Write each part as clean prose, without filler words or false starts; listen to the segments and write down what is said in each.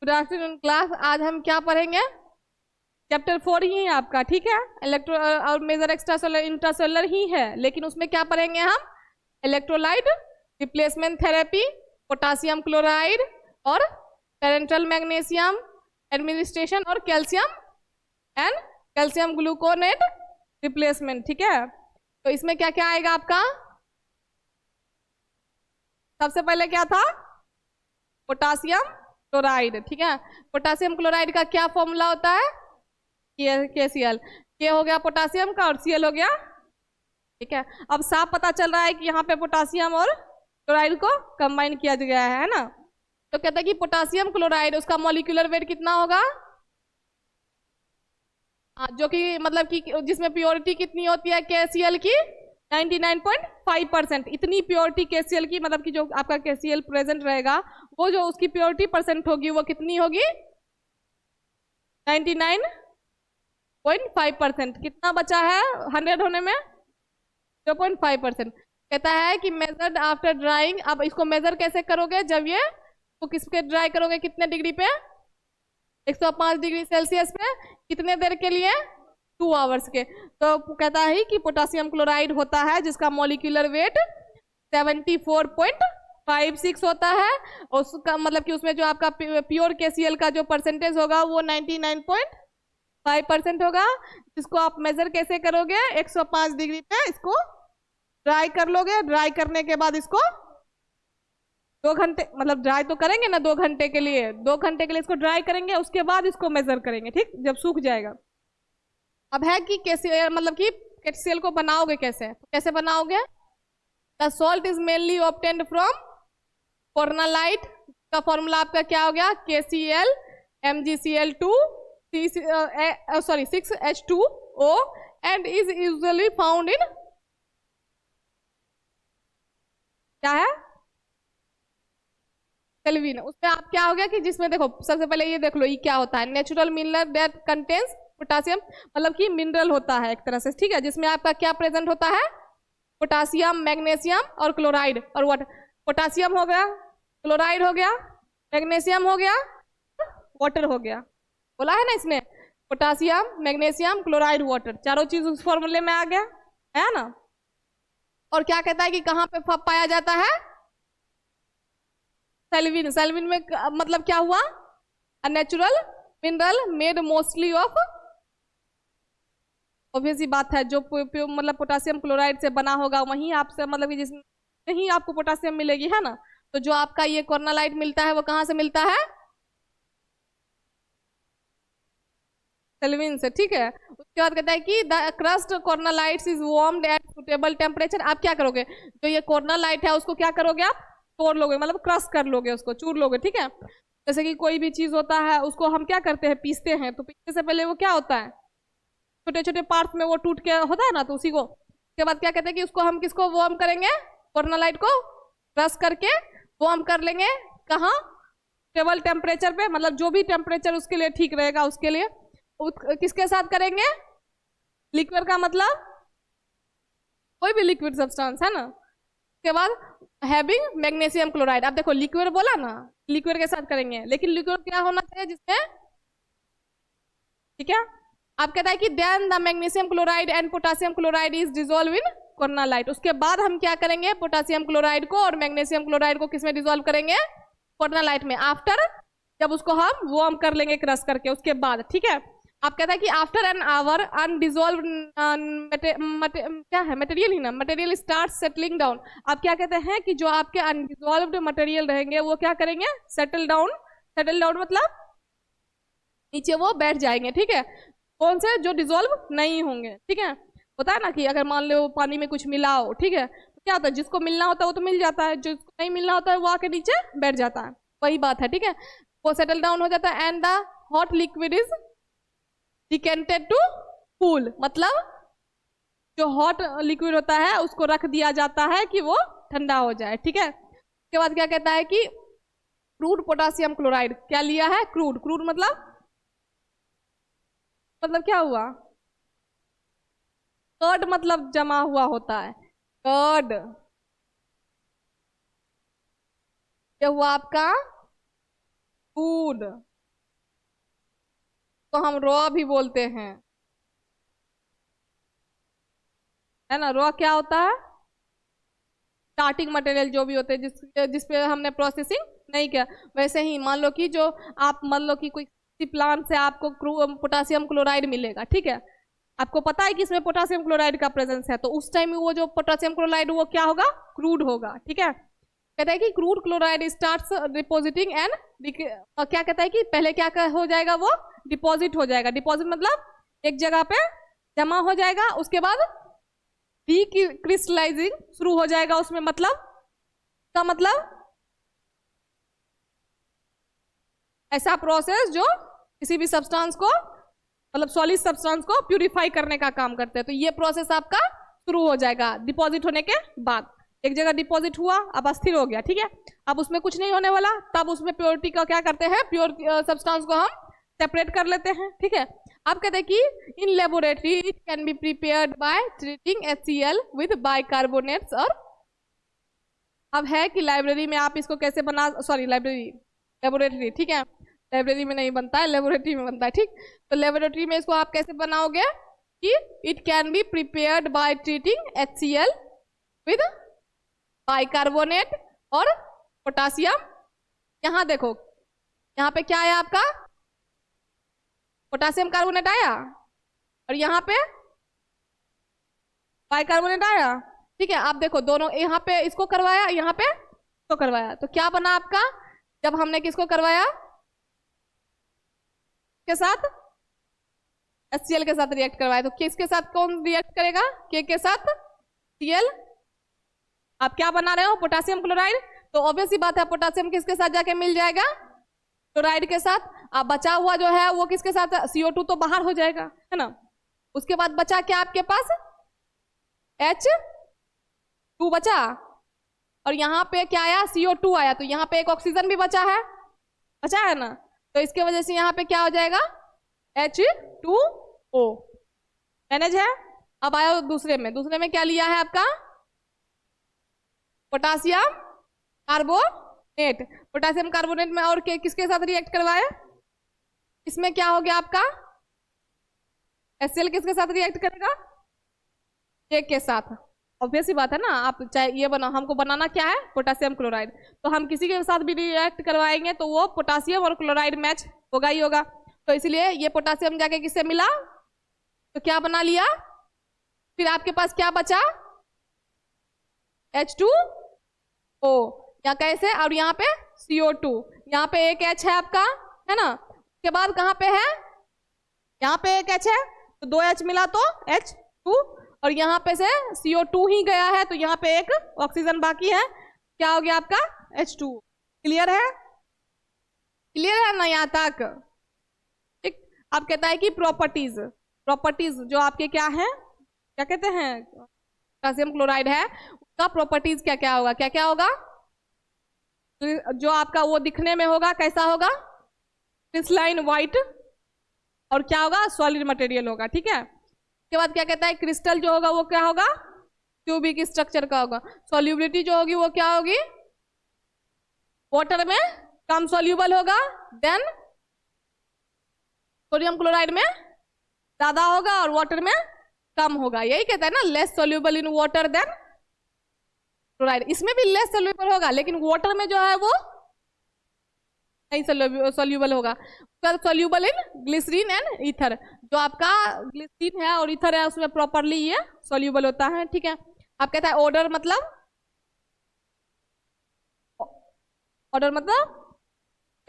Good afternoon class. आज हम क्या पढ़ेंगे? चैप्टर 4 ही है आपका, ठीक है। इलेक्ट्रो और मेजर एक्स्ट्रा सोलर इंट्रासोलर ही है, लेकिन उसमें क्या पढ़ेंगे हम? Electrolyte replacement therapy, potassium chloride और पेरेंटल मैग्नीशियम एडमिनिस्ट्रेशन और calcium and calcium gluconate replacement, ठीक है। तो इसमें क्या क्या आएगा आपका? सबसे पहले क्या था? पोटासियम क्लोराइड, ठीक है। पोटासियम क्लोराइड का क्या फॉर्मूला होता है? KCl। के हो गया पोटासियम का और Cl हो गया, ठीक है। अब साफ पता चल रहा है कि यहाँ पे पोटासियम और क्लोराइड को कंबाइन किया गया है ना। तो कहते हैं कि पोटासियम क्लोराइड उसका मॉलिक्यूलर वेट कितना होगा? जो कि मतलब कि जिसमें प्योरिटी कितनी होती है KCl की? 99.5%। इतनी प्योरिटी KCl की, मतलब कि जो आपका KCl प्रेजेंट रहेगा वो जो उसकी प्योरिटी परसेंट होगी वो कितनी होगी? 99.5%। कितना बचा है 100 होने में? 0.5%। कहता है कि मेजर्ड आफ्टर ड्राइंग। अब इसको मेजर कैसे करोगे? जब ये तो किसके ड्राई करोगे? कितने डिग्री पे? 105 डिग्री सेल्सियस पे। कितने देर के लिए? 2 आवर्स के। तो कहता है कि पोटासियम क्लोराइड होता है जिसका मॉलिक्यूलर वेट 74.56 होता है, और उसका मतलब कि उसमें जो आपका प्योर KCl का जो परसेंटेज होगा वो 99.5% होगा। इसको आप मेजर कैसे करोगे? 105 डिग्री पे इसको ड्राई कर लोगे। ड्राई करने के बाद इसको 2 घंटे, मतलब ड्राई तो करेंगे ना 2 घंटे के लिए, 2 घंटे के लिए इसको ड्राई करेंगे, उसके बाद इसको मेजर करेंगे, ठीक, जब सूख जाएगा। अब है कि KCl मतलब कि KCl को बनाओगे कैसे? तो कैसे बनाओगे? The salt is mainly obtained from carnallite. का फॉर्मूला आपका क्या हो गया? KCl MgCl2 6H2O and is usually found in, क्या है? केल्विन। उसमें आप क्या हो गया कि जिसमें देखो सबसे पहले ये देख लो ये क्या होता है? Natural mineral that contains potassium, मतलब कि मिनरल होता है एक तरह से, ठीक है, जिसमें आपका क्या प्रेजेंट होता है? पोटासियम, मैग्नीशियम और क्लोराइड और वाटर। पोटासियम हो गया, क्लोराइड हो गया, मैग्नीशियम हो गया, वाटर हो गया। बोला है ना इसमें? पोटासियम, मैग्नीशियम, क्लोराइड, वाटर, चारों चीज उस फॉर्मूले में आ गया है ना। और क्या कहता है कि कहाँ पे पाया जाता है? सेल्विन। सेल्विन में मतलब क्या हुआ? A natural mineral made mostly of, obvious ही बात है, जो मतलब पोटासियम क्लोराइड से बना होगा वहीं आपसे मतलब कि जिसमें कहीं आपको पोटासियम मिलेगी, है ना। तो जो आपका ये कोर्नालाइट मिलता है वो कहाँ से मिलता है? सेल्विन से, ठीक है। उसके बाद कहता है कि the crust carnallites is warmed at suitable temperature. आप क्या करोगे? जो ये कोर्नालाइट है उसको क्या करोगे? आप तोड़ लोगे, मतलब क्रश कर लोगे, उसको चूर लोगे, ठीक है। जैसे कि कोई भी चीज होता है उसको हम क्या करते हैं? पीसते हैं। तो पीसने से पहले वो क्या होता है? छोटे छोटे पार्ट्स में वो टूट के होता है ना, तो उसी को उसके बाद क्या कहते हैं कि उसको हम किसको वार्म करेंगे? कोर्नालाइट को क्रश करके वार्म कर लेंगे। कहाँ? टेबल टेम्परेचर पे, मतलब जो भी टेम्परेचर उसके लिए ठीक रहेगा उसके लिए। किसके साथ करेंगे? लिक्विड का मतलब कोई भी लिक्विड सब्सटेंस है ना। उसके बाद हैविंग मैग्नीशियम क्लोराइड। अब देखो लिक्विड बोला ना, लिक्विड के साथ करेंगे, लेकिन लिक्विड क्या होना चाहिए जिसमें, ठीक है। अब कहता है कि then the magnesium chloride and potassium chloride is dissolve in carnallite. उसके बाद हम क्या करेंगे? पोटासियम क्लोराइड को और मैग्नीशियम क्लोराइड को किसमें डिजोल्व करेंगे? कोर्नालाइट में। आफ्टर, जब उसको हम वार्म कर लेंगे क्रश करके, उसके बाद, ठीक है। आप कहता है कि आफ्टर एन आवर अनडिजोल्व क्या है? मटेरियल ही ना, मटेरियल स्टार्ट सेटलिंग डाउन। आप क्या कहते हैं कि जो आपके अनडिजोल्व्ड मटेरियल रहेंगे वो क्या करेंगे? Settle down. सेटल डाउन मतलब नीचे वो बैठ जाएंगे, ठीक है। कौन से? जो डिजोल्व नहीं होंगे, ठीक है। होता है ना कि अगर मान लो पानी में कुछ मिलाओ, ठीक है, तो क्या होता है? जिसको मिलना होता है वो तो मिल जाता है, जिसको नहीं मिलना होता है वो आके नीचे बैठ जाता है। वही बात है, ठीक है। वो सेटल डाउन हो जाता है and the hot liquid is decanted to cool. मतलब जो हॉट लिक्विड होता है उसको रख दिया जाता है कि वो ठंडा हो जाए, ठीक है। उसके बाद क्या कहता है कि क्रूड पोटासियम क्लोराइड क्या लिया है? क्रूड। क्रूड मतलब क्या हुआ? कर्ड मतलब जमा हुआ होता है, कर्ड। क्या हुआ आपका? क्रूड तो हम रॉ भी बोलते हैं, है ना। रॉ क्या होता है? स्टार्टिंग मटेरियल जो भी होते हैं जिसपे हमने प्रोसेसिंग नहीं किया। वैसे ही मान लो कि जो आप मान लो कि कोई प्लांट से आपको पोटासियम क्लोराइड मिलेगा, ठीक है, आपको पता है कि इसमें पोटासियम क्लोराइड का प्रेजेंस है, तो उस टाइम वो जो पोटासियम क्लोराइड वो क्या होगा? क्रूड होगा, ठीक है। कहता है कि crude chloride starts depositing and क्या कहता है कि पहले क्या हो जाएगा? वो डिपॉजिट हो जाएगा। डिपॉजिट मतलब एक जगह पे जमा हो जाएगा, उसके बाद डीक्रिस्टलाइजिंग शुरू हो जाएगा उसमें, मतलब का मतलब ऐसा प्रोसेस जो किसी भी सब्सटेंस को मतलब सॉलिड सब्सटेंस को प्यूरिफाई करने का काम करते हैं। तो ये प्रोसेस आपका शुरू हो जाएगा डिपॉजिट होने के बाद। एक जगह डिपॉजिट हुआ, अब अस्थिर हो गया, ठीक है, अब उसमें कुछ नहीं होने वाला, तब उसमें प्योरिटी का क्या करते हैं? प्योर सब्सटेंस को हम सेपरेट कर लेते हैं, ठीक है। आप कहते हैं कि in laboratory it can be prepared by treating HCl with bicarbonates. और अब है कि लाइब्रेरी में आप इसको कैसे बना, सॉरी लेबोरेटरी, ठीक है, लाइब्रेरी में नहीं बनता है, लेबोरेटरी में बनता है, ठीक। तो लेबोरेटरी में इसको आप कैसे बनाओगे कि it can be prepared by treating HCl with bicarbonate और पोटासियम। यहां देखो, यहां पे क्या है आपका? पोटासियम कार्बोनेट आया और यहाँ पे बाइकार्बोनेट आया, ठीक है। आप देखो दोनों, यहाँ पे इसको करवाया, यहाँ पे इसको करवाया, तो क्या बना आपका? जब हमने किसको करवाया के साथ? HCl के साथ रिएक्ट करवाया, तो किसके साथ कौन रिएक्ट करेगा? के साथ Cl। आप क्या बना रहे हो? Potassium chloride. तो ऑब्वियस ही बात है, पोटासियम किसके साथ जाके मिल जाएगा? क्लोराइड के साथ। अब बचा हुआ जो है वो किसके साथ? CO2 तो बाहर हो जाएगा, है ना। उसके बाद बचा क्या आपके पास? H2 बचा, और यहाँ पे क्या आया? CO2 आया, तो यहाँ पे एक ऑक्सीजन भी बचा है ना। तो इसके वजह से यहाँ पे क्या हो जाएगा? H2O मैनेज है। अब आया दूसरे में क्या लिया है आपका? Potassium carbonate. पोटासियम कार्बोनेट में और किसके साथ रिएक्ट करवाया? इसमें क्या हो गया आपका? HCl किसके साथ रिएक्ट करेगा? K के साथ। ऑब्वियस ही बात है ना, आप चाहे ये हमको बनाना क्या है? Potassium chloride. तो हम किसी के साथ भी रिएक्ट करवाएंगे तो वो पोटासियम और क्लोराइड मैच होगा ही होगा। तो इसलिए ये पोटासियम जाके किससे मिला? तो क्या बना लिया? फिर आपके पास क्या बचा? H2O। या कैसे? और यहाँ पे CO2, यहाँ पे एक H है आपका, है ना। उसके बाद कहाँ पे है? यहाँ पे एक H है, तो 2 H मिला तो H2, और यहाँ पे से CO2 ही गया है, तो यहाँ पे एक ऑक्सीजन बाकी है, क्या हो गया आपका? H2। क्लियर है? क्लियर है ना यहाँ तक? ठीक। अब कहता है कि प्रॉपर्टीज जो आपके क्या है, क्या कहते हैं? पोटासियम क्लोराइड है, उसका प्रॉपर्टीज क्या क्या होगा? क्या क्या होगा? जो आपका वो दिखने में होगा, कैसा होगा? क्रिस्टलाइन व्हाइट, और क्या होगा? सॉलिड मटेरियल होगा, ठीक है। उसके बाद क्या कहता है? क्रिस्टल जो होगा वो क्या होगा? क्यूबिक स्ट्रक्चर का होगा। सॉल्युबिलिटी जो होगी वो क्या होगी? वाटर में कम सॉल्युबल होगा, देन सोडियम क्लोराइड में ज्यादा होगा और वाटर में कम होगा। यही कहता है ना, less soluble in water than chloride. इसमें भी लेस सॉल्युबल होगा, लेकिन वाटर में जो है वो नहीं सॉल्युबल होगा। Soluble in glycerine and ether. जो आपका ग्लिसरीन है और ईथर है उसमें प्रॉपरली ये सॉल्युबल होता है, ठीक है। आप कहता है ऑर्डर मतलब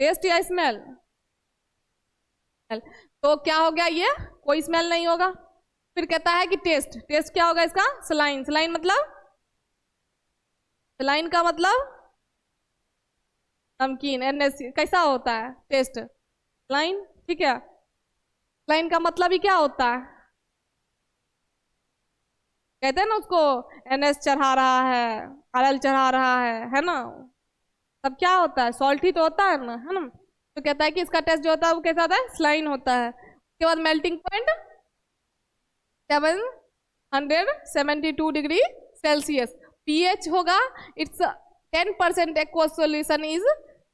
टेस्ट या स्मेल? तो क्या हो गया? ये कोई स्मेल नहीं होगा। फिर कहता है कि टेस्ट क्या होगा इसका? सलाइन का मतलब नमकीन। NaC कैसा होता है टेस्ट? सलाइन, ठीक है। सलाइन का मतलब ही क्या होता है? कहते हैं ना उसको NS चढ़ा रहा है, RL चढ़ा रहा है ना। तब क्या होता है? सॉल्ट ही तो होता है ना। तो कहता है कि इसका टेस्ट जो होता है वो कैसा होता है? सलाइन होता है। उसके बाद melting point 772 degree Celsius. pH होगा, it's 10% aqueous solution is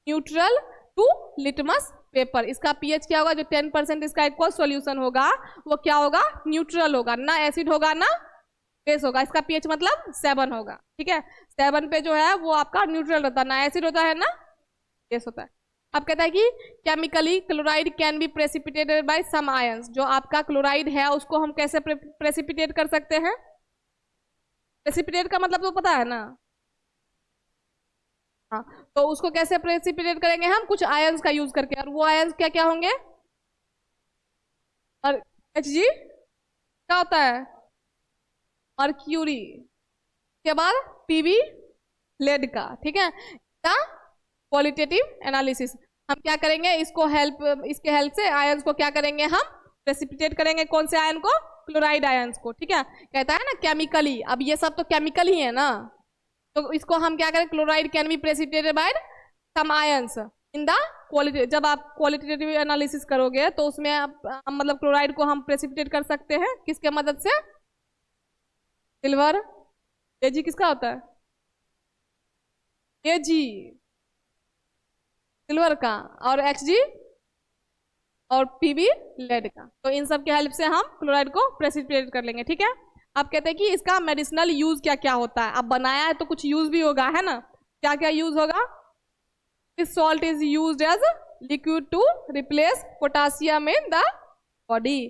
neutral, to litmus paper. इसका पीएच क्या होगा, जो 10% इसका एक्वा सॉल्यूशन होगा वो क्या होगा, न्यूट्रल होगा, ना एसिड होगा ना बेस होगा। इसका पीएच मतलब 7 होगा, ठीक है। 7 पे जो है वो आपका न्यूट्रल रहता है, ना एसिड होता है ना बेस होता है। अब कहता है कि chemically chloride can be precipitated by some ions. जो आपका क्लोराइड है उसको हम कैसे प्रेसिपिटेट कर सकते हैं, प्रेसिपिटेट का मतलब तो पता है ना, हाँ। तो उसको कैसे प्रेसिपिटेट करेंगे हम, कुछ आयंस का यूज करके, और वो आयंस क्या क्या होंगे, और Hg क्या होता है, मर्क्यूरी, के बाद पीबी लेड का, ठीक है। क्वालिटेटिव एनालिसिस हम क्या करेंगे, इसको इसके हेल्प से आयंस को क्या करेंगे हम प्रेसिपिटेट करेंगे, कौन से आयन को, क्लोराइड आयंस को, ठीक है। कहता है ना केमिकली, अब ये सब तो केमिकल ही है ना, तो इसको हम क्या करें, chloride can be precipitated by some ions in the quality. जब आप क्वालिटेटिव एनालिसिस करोगे तो उसमें मतलब क्लोराइड को हम प्रेसिपिटेट कर सकते हैं किसके मदद से, सिल्वर, Ag किसका होता है, Ag सिल्वर का, और Hg और Pb लेड का। तो इन सब के हेल्प से हम क्लोराइड को प्रेसिपिटेट कर लेंगे, ठीक है। अब कहते हैं कि इसका मेडिसिनल यूज क्या क्या होता है। अब बनाया है तो कुछ यूज भी होगा, है ना, क्या क्या यूज होगा। This salt is used as liquid to replace potassium in the body.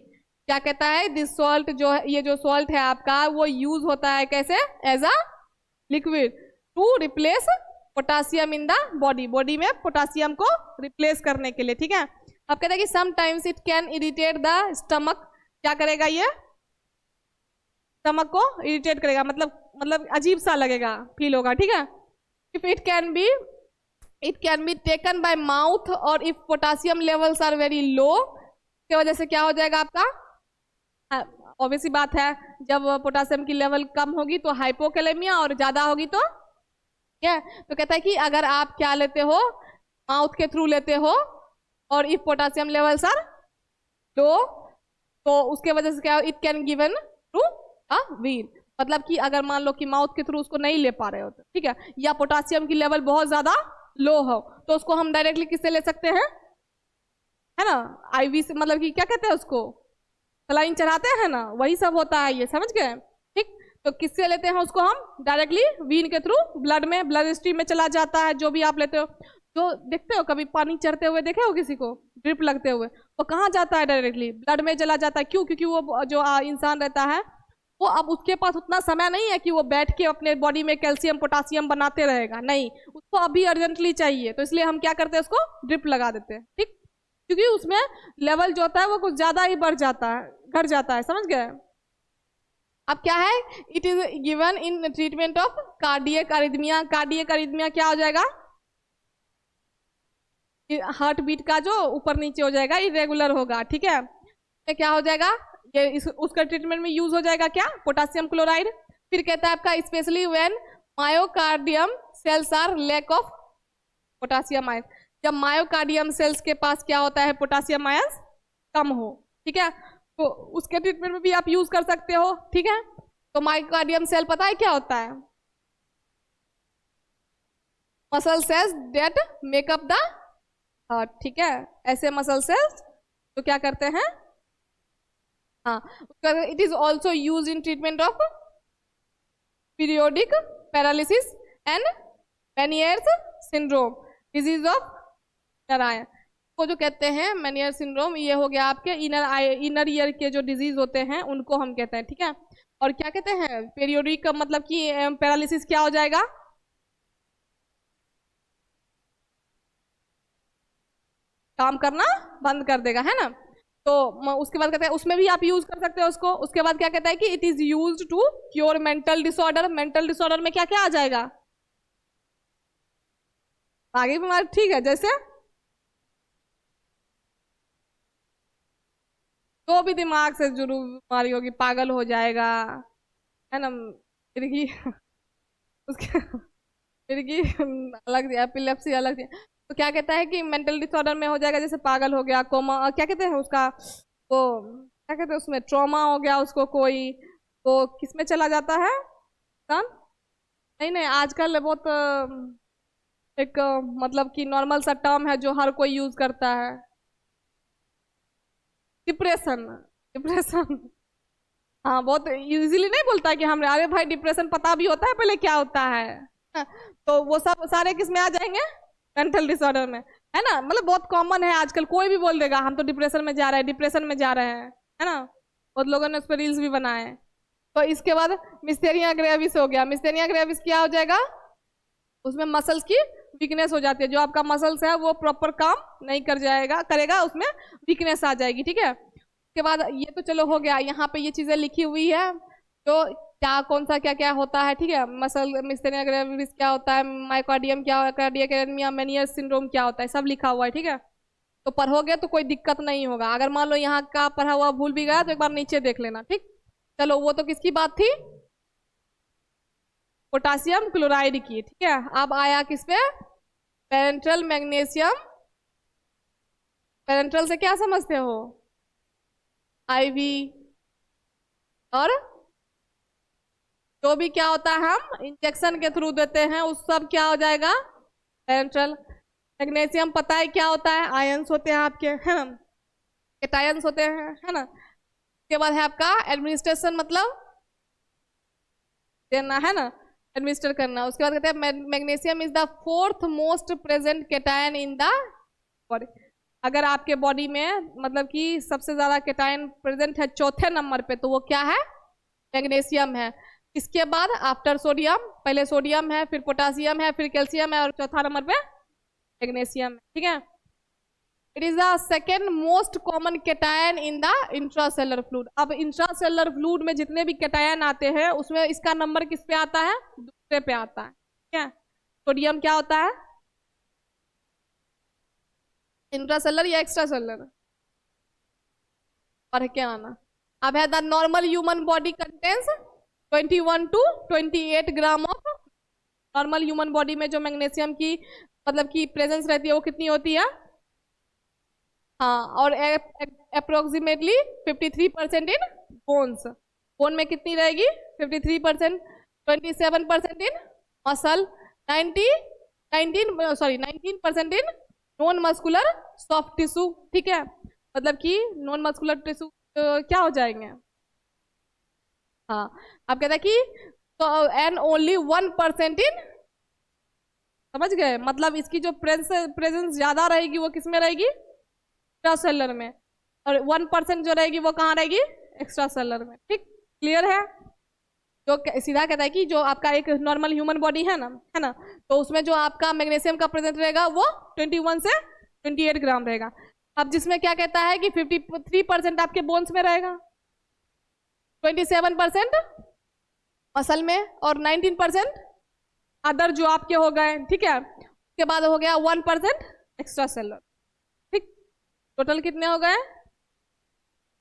क्या कहता है, दिस सॉल्ट जो है, ये जो सॉल्ट है आपका वो यूज होता है कैसे, as a liquid to replace potassium in the body, body में पोटासियम को रिप्लेस करने के लिए, ठीक है। अब कहते हैं कि sometimes it can irritate the stomach. क्या करेगा ये, स्टमक को इरिटेट करेगा, मतलब अजीब सा लगेगा, फील होगा, ठीक है। If it can be taken by mouth, और if potassium levels are very low, की वजह से क्या हो जाएगा आपका, ऑब्वियसली बात है, जब पोटासियम की लेवल कम होगी तो हाइपोकैलेमिया, और ज्यादा होगी तो क्या, तो कहता है कि अगर आप क्या लेते हो, माउथ के थ्रू लेते हो, और if potassium levels are low, तो उसके वजह से क्या, it can given to a vein. मतलब कि अगर मान लो कि माउथ के थ्रू उसको नहीं ले पा रहे हो, ठीक है, या पोटासियम की लेवल बहुत ज्यादा लो हो, तो उसको हम डायरेक्टली किससे ले सकते हैं, है ना, आईवी से, मतलब कि क्या कहते हैं उसको, सलाइन चढ़ाते हैं ना, वही सब होता है ये, समझ गए, ठीक। तो किससे लेते हैं उसको हम, डायरेक्टली वीन के थ्रू, ब्लड में, ब्लड स्ट्रीम में चला जाता है। जो भी आप लेते हो, जो देखते हो कभी पानी चढ़ते हुए देखे हो किसी को, ड्रिप लगते हुए, वो कहाँ जाता है, डायरेक्टली ब्लड में चला जाता है। क्यों, क्योंकि वो जो इंसान रहता है वो, अब उसके पास उतना समय नहीं है कि वो बैठ के अपने बॉडी में कैल्शियम पोटासियम बनाते रहेगा, नहीं, उसको अभी अर्जेंटली चाहिए, तो इसलिए हम क्या करते हैं, उसको ड्रिप लगा देते हैं, ठीक। क्योंकि उसमें लेवल जो होता है वो कुछ ज्यादा ही बढ़ जाता है, घट जाता है, समझ गए। अब क्या है, it is given in treatment of cardiac arrhythmia. Cardiac arrhythmia क्या हो जाएगा, हार्ट बीट का जो ऊपर नीचे हो जाएगा, इरेगुलर होगा, ठीक है। क्या हो जाएगा ये, उसका ट्रीटमेंट में यूज हो जाएगा क्या, पोटासियम क्लोराइड। फिर कहता है आपका specially when myocardium cells are lack of potassium ion. जब मायोकार्डियम सेल्स के पास क्या होता है, पोटासियम आयन कम हो, ठीक है, तो उसके ट्रीटमेंट में भी आप यूज कर सकते हो, ठीक है। तो मायोकार्डियम सेल पता है क्या होता है, muscle cells that makeup the heart, ठीक है। ऐसे मसल सेल्स तो क्या करते हैं, हाँ, it is also use in treatment of periodic paralysis and मेनियर्स syndrome, disease of Narayan को जो कहते हैं मेनियर सिंड्रोम, ये हो गया आपके इनर ईयर के जो डिजीज होते हैं उनको हम कहते हैं, ठीक है। और क्या कहते हैं, पीरियोडिक मतलब कि पैरालिसिस क्या हो जाएगा, काम करना बंद कर देगा, है ना। तो उसके बाद कहते हैं उसमें भी आप यूज कर सकते हो उसको। उसके बाद क्या कहता है कि it is used to cure mental disorder. Mental disorder में क्या क्या आ जाएगा, आगे बीमारी, ठीक है, जैसे जो भी दिमाग से जुड़ी बीमारी होगी, पागल हो जाएगा, है ना, फिर की उसके फिर की अलग एपिलेप्सी अलग। तो क्या कहता है कि मेंटल डिसऑर्डर में हो जाएगा, जैसे पागल हो गया, कोमा, क्या कहते हैं उसका, वो क्या कहते हैं, उसमें ट्रॉमा हो गया उसको कोई, तो किस में चला जाता है, नहीं नहीं, आजकल बहुत एक मतलब कि नॉर्मल सा टर्म है जो हर कोई यूज करता है, डिप्रेशन। डिप्रेशन। हाँ, बहुत इजीली नहीं बोलता है कि हम, अरे भाई डिप्रेशन पता भी होता है पहले क्या होता है। हाँ, तो वो सब सारे किस में आ जाएंगे, मेंटल डिसऑर्डर में, है ना। मतलब बहुत कॉमन है आजकल, कोई भी बोल देगा हम तो डिप्रेशन में जा रहे हैं, डिप्रेशन में जा रहे हैं, है ना। बहुत लोगों ने उस पर रील्स भी बनाए हैं। तो इसके बाद मिस्थेनिया ग्रेविस हो गया। मिस्थेनिया ग्रेविस क्या हो जाएगा, उसमें मसल्स की वीकनेस हो जाती है, जो आपका मसल्स है वो प्रॉपर काम नहीं कर जाएगा, करेगा, उसमें वीकनेस आ जाएगी, ठीक है। उसके बाद ये तो चलो हो गया, यहाँ पे ये चीजें लिखी हुई है, तो क्या कौन सा क्या क्या होता है, ठीक है। मसल मिस्थेनिया ग्रेविस क्या होता है, माइकार्डियम क्या होता है, कार्डियक एरिथमिया, मेनियस सिंड्रोम क्या होता है, सब लिखा हुआ है, ठीक है। तो पढ़ोगे तो कोई दिक्कत नहीं होगा। अगर मान लो यहाँ का पढ़ा हुआ भूल भी गया तो एक बार नीचे देख लेना, ठीक। चलो वो तो किसकी बात थी, पोटासियम क्लोराइड की, ठीक है। अब आया किस पे, पेरेंट्रल मैग्नीशियम। पेरेंट्रल से क्या समझते हो, आईवी, और जो भी क्या होता है हम इंजेक्शन के थ्रू देते हैं उस सब क्या हो जाएगा, पेरेंट्रल। मैग्नीशियम पता है क्या होता है, आयंस होते हैं आपके, है ना, केटायंस होते हैं, है ना। उसके बाद है आपका एडमिनिस्ट्रेशन, मतलब देना, है ना, एडमिनिस्टर करना। उसके बाद कहते हैं magnesium is the fourth most present cation in the body. अगर आपके बॉडी में मतलब कि सबसे ज्यादा केटायन प्रेजेंट है चौथे नंबर पे, तो वो क्या है, मैग्नीशियम है। इसके बाद आफ्टर सोडियम, पहले सोडियम है, फिर पोटासियम है, फिर कैल्शियम है, और चौथा नंबर पे मैग्नीशियम है, ठीक है। It is the second most common cation in the intracellular fluid. अब इंट्रासेलर फ्लूइड में जितने भी केटायन आते हैं उसमें इसका नंबर किस पे आता है, दूसरे पे आता है, ठीक है। सोडियम क्या होता है, इंट्रासेलर या एक्स्ट्रासेलर, पढ़ के आना। अब है the normal human body contains 21 to 28 gram of, normal human body में जो मैग्नीशियम की मतलब की प्रेजेंस रहती है वो कितनी होती है, हाँ, और अप्रोक्सीमेटली 53% इन बोन्स। बोन में कितनी रहेगी, 53%, 27% in muscle, 19% in non muscular soft tissue, ठीक है। मतलब कि नॉन मस्कुलर टिश्यू क्या हो जाएंगे, हाँ। आप कहते हैं कि तो एंड ओनली 1% इन, समझ गए, मतलब इसकी जो प्रेजेंस ज्यादा रहेगी वो किस में रहेगी, एक्स्ट्रा सेलर में, और 1% जो रहेगी वो कहाँ रहेगी, एक्स्ट्रा सेलर में, ठीक। क्लियर है। जो सीधा कहता है कि जो आपका एक नॉर्मल ह्यूमन बॉडी है ना, तो उसमें जो आपका मैग्नीशियम का प्रेजेंट रहेगा वो 21 से 28 ग्राम रहेगा। अब जिसमें क्या कहता है कि 53% आपके बोन्स में रहेगा, 27% मसल में, और 19% अदर जो आपके हो गए, ठीक है। उसके बाद हो गया 1% एक्स्ट्रा सेलर, ठीक। टोटल कितने हो गए,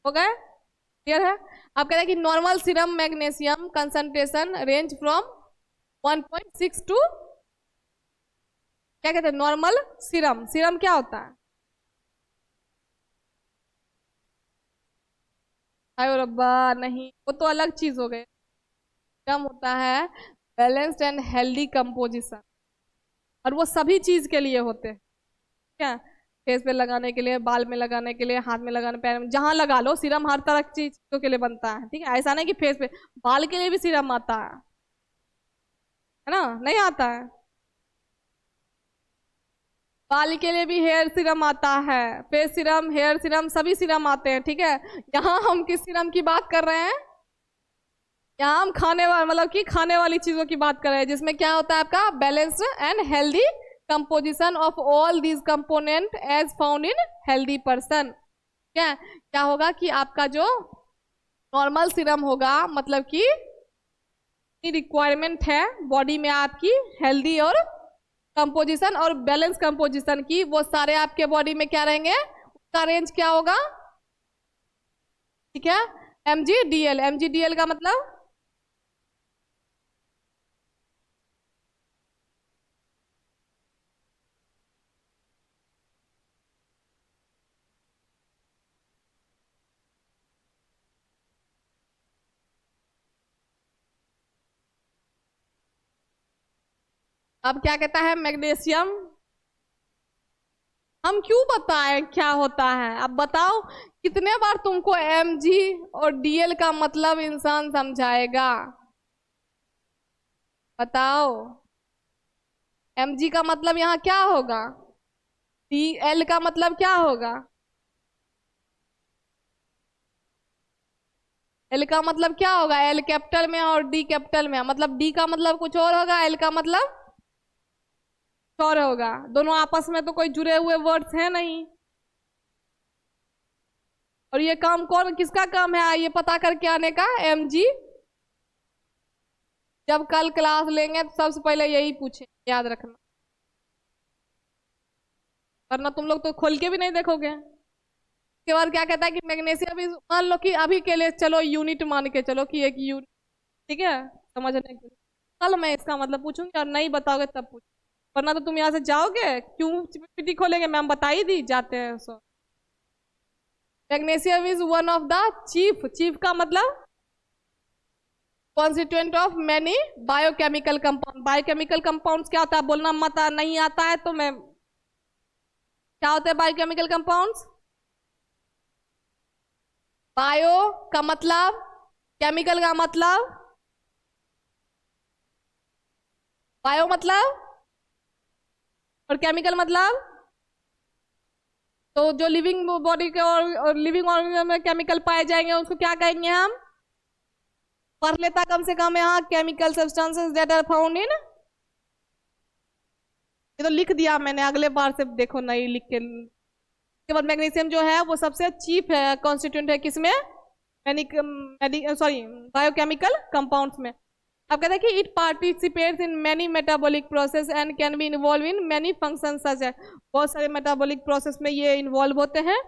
हो गए, क्लियर है। आप कह रहे हैं कि normal serum magnesium concentration range from 1.6 to, क्या कहते हैं, नॉर्मल सीरम, सीरम क्या होता है, अरे रब्बा नहीं, वो तो अलग चीज हो गई। सीरम होता है बैलेंस्ड एंड हेल्दी कंपोजिशन, और वो सभी चीज के लिए होते हैं, क्या, फेस पे लगाने के लिए, बाल में लगाने के लिए, हाथ में लगाने, पैर में, जहां लगा लो सीरम हर तरह की चीजों के लिए बनता है, ठीक है। ऐसा नहीं कि फेस पे, बाल के लिए भी सीरम आता है ना, नहीं आता है, बाल के लिए भी हेयर सीरम आता है, फेस सीरम, हेयर सीरम, सभी सीरम आते हैं, ठीक है। यहाँ हम किस सीरम की बात कर रहे हैं, यहाँ हम खाने वाले मतलब कि खाने वाली चीजों की बात कर रहे हैं, जिसमें क्या होता है आपका balanced and healthy composition of all these component as found in healthy person. क्या क्या होगा कि आपका जो नॉर्मल सीरम होगा, मतलब कि रिक्वायरमेंट है बॉडी में आपकी हेल्दी और कंपोजिशन और बैलेंस कंपोजिशन की, वो सारे आपके बॉडी में क्या रहेंगे, उसका रेंज क्या होगा, ठीक है, MgDL। MgDL का मतलब अब क्या कहता है मैग्नीशियम, हम क्यों बताएं क्या होता है, अब बताओ कितने बार तुमको Mg और Dl का मतलब इंसान समझाएगा, बताओ। Mg का मतलब यहाँ क्या होगा, Dl का मतलब क्या होगा, L का मतलब क्या होगा, L कैपिटल में और D कैपिटल में, मतलब D का मतलब कुछ और होगा, L का मतलब कुछ और होगा, दोनों आपस में तो कोई जुड़े हुए वर्ड्स हैं नहीं। और ये काम कौन किसका काम है ये पता करके आने का, Mg। जब कल क्लास लेंगे तो सबसे पहले यही पूछे, याद रखना, वरना तुम लोग तो खोल के भी नहीं देखोगे। उसके बाद क्या कहता है कि मैग्नीशियम इज, मान लो कि अभी के लिए चलो यूनिट मान के चलो कि एक यूनिट, ठीक है, समझने के लिए कल मैं इसका मतलब पूछूंगी और नहीं बताओगे तब पूछ, वरना तो तुम यहाँ से जाओगे, क्यों पीपीटी खोलेंगे, मैम बता ही दी जाते हैं so. Magnesium is one of the chief, chief का मतलब constituent of many biochemical compound. Biochemical compounds क्या होता है बोलना मत, नहीं आता है तो मैं, क्या होते हैं बायोकेमिकल कंपाउंड्स, बायो का मतलब, केमिकल का मतलब, बायो मतलब और केमिकल मतलब, तो जो लिविंग बॉडी के और लिविंग ऑर्गेनिज्म में केमिकल पाए जाएंगे उसको क्या कहेंगे हम, पढ़ लेता कम से कम यहाँ, chemical substances that are found in, ये तो लिख दिया मैंने, अगले बार से देखो नहीं लिख के। उसके बाद मैग्नीशियम जो है वो सबसे चीफ है, कॉन्स्टिट्यूएंट है किसमें, सॉरी बायोकेमिकल कंपाउंड्स में। अब कहते हैं कि it participates in many metabolic process and can be involve in many function सच है, बहुत सारे मेटाबॉलिक प्रोसेस में ये इन्वॉल्व होते हैं,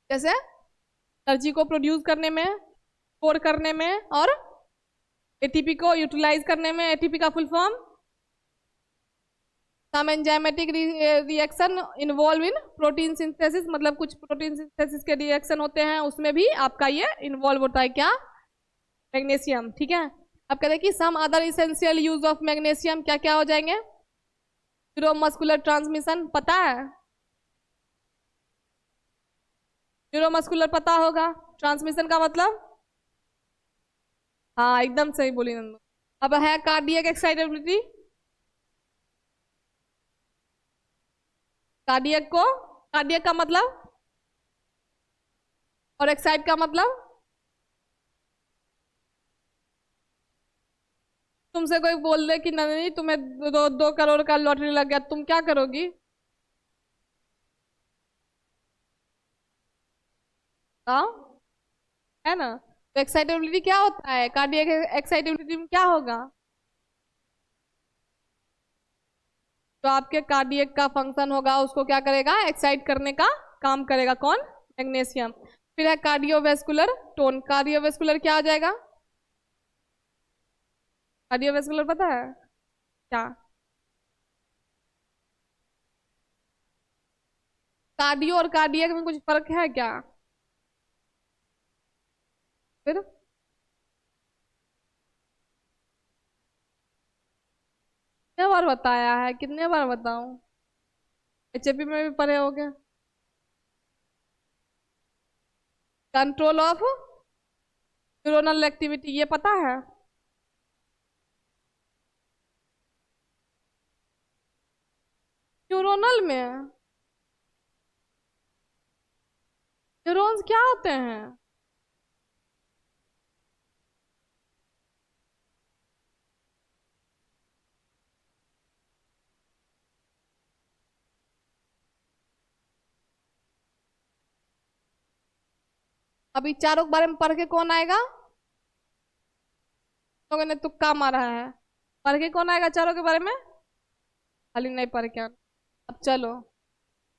जैसे एनर्जी को प्रोड्यूस करने में, स्टोर करने में, और एटीपी को यूटिलाइज करने में, एटीपी का full form, some enzymatic reaction involve in protein synthesis, मतलब कुछ प्रोटीन सिंथेसिस के रिएक्शन होते हैं उसमें भी आपका ये इन्वॉल्व होता है, क्या, मैग्नीशियम, ठीक है। अब कहते हैं कि some other essential use of magnesium क्या क्या हो जाएंगे, न्यूरोमस्कुलर ट्रांसमिशन पता है, न्यूरोमस्कुलर पता होगा, ट्रांसमिशन का मतलब, हाँ एकदम सही बोली नंदू। अब है कार्डियक एक्साइटेबिलिटी, कार्डियक को, कार्डियक का मतलब और एक्साइट का मतलब, तुमसे कोई बोल दे कि नहीं तुम्हें 2 करोड़ का लॉटरी लग गया, तुम क्या करोगी, हाँ, है ना। तो एक्साइटेबिलिटी क्या होता है, कार्डियक एक्साइटेबिलिटी में क्या होगा, तो आपके कार्डियक का फंक्शन होगा उसको क्या करेगा, एक्साइट करने का काम करेगा, कौन, मैग्नीशियम। फिर है कार्डियोवेस्कुलर टोन, कार्डियोवेस्कुलर क्या आ जाएगा, कार्डियोवेस्कुलर पता है क्या, कार्डियो और कार्डियक में कुछ फर्क है क्या, फिर कितने बार बताया है, कितने बार बताऊं, एचएपी में भी पढ़े होगे, कंट्रोल ऑफ न्यूरोनल एक्टिविटी ये पता है, न्यूरोनल में न्यूरॉन्स क्या होते हैं, अभी चारों के बारे में पढ़ के कौन आएगा, लोगों ने तुक्का मारा है, पढ़ के कौन आएगा चारों के बारे में, खाली नहीं पढ़ के अब चलो,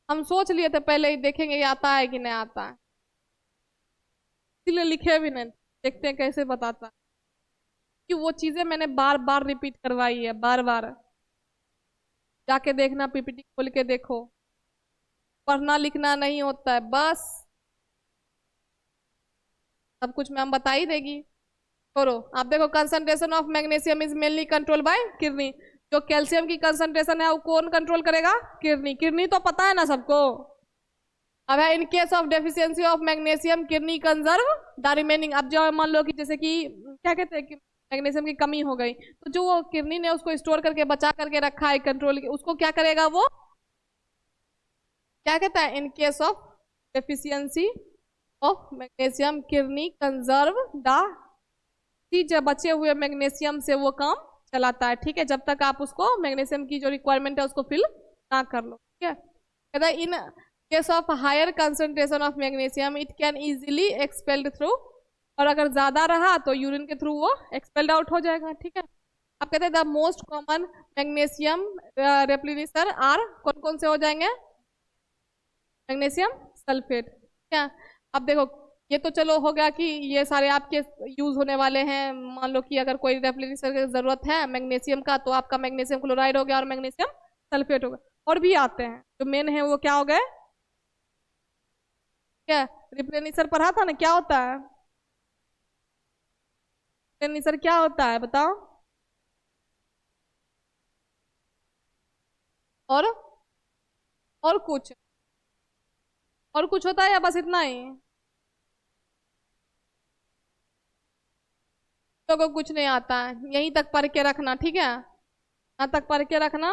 हम सोच लिए थे पहले ही देखेंगे ये आता है कि नहीं आता है, इसलिए लिखे भी नहीं, देखते हैं कैसे बताता है, कि वो चीजें मैंने बार बार रिपीट करवाई है, बार बार जाके देखना, पीपीटी खोल के देखो, पढ़ना लिखना नहीं होता है, बस सब कुछ मैम बता ही देगी। छोड़ो, आप देखो concentration of magnesium is mainly control by kidney, जो कैल्शियम की कंसंट्रेशन है वो कौन कंट्रोल करेगा? किडनी। किडनी तो पता है ना सबको। अब है in case of deficiency of magnesium kidney conserve the remaining. अब जो मान लो कि जैसे कि क्या कहते हैं कि मैग्नीशियम की कमी हो गई, तो जो वो किडनी ने उसको स्टोर करके बचा करके रखा है कंट्रोल, उसको क्या करेगा वो? क्या कहता है? In case of deficiency of magnesium kidney conserve the, जो बचे हुए मैग्नीशियम से वो काम चलाता है। ठीक है, जब तक आप उसको मैग्नीशियम की जो रिक्वायरमेंट है उसको फिल ना कर लो। ठीक है, कहता है in case of higher concentration of magnesium it can easily expelled through, और अगर ज्यादा रहा तो यूरिन के थ्रू वो एक्सपेल्ड आउट हो जाएगा। ठीक है, अब कहते हैं the most common magnesium replenisher are, कौन कौन से हो जाएंगे? Magnesium sulphate. ठीक है, अब देखो ये तो चलो हो गया कि ये सारे आपके यूज होने वाले हैं। मान लो कि अगर कोई रेप्लिनिसर की जरूरत है मैग्नीशियम का, तो आपका मैग्नीशियम क्लोराइड हो गया और मैग्नीशियम सल्फेट हो गया। और भी आते हैं, जो मेन है वो क्या हो गए? क्या रिप्लेनिसर पढ़ा था ना, क्या होता है रिप्लेनिसर? क्या होता है बताओ? और और कुछ और कुछ होता है या बस इतना ही? लोगों को कुछ नहीं आता है, यहीं तक पढ़ के रखना। ठीक है, यहाँ तक पढ़ के रखना,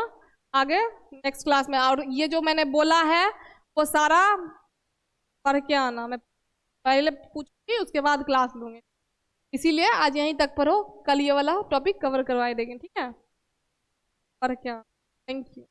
आगे नेक्स्ट क्लास में। और ये जो मैंने बोला है वो सारा पढ़ के आना। मैं पहले पूछूंगी उसके बाद क्लास लूंगी, इसीलिए आज यहीं तक पढ़ो, कल ये वाला टॉपिक कवर करवा देंगे। ठीक है, पढ़ के आना। Thank you.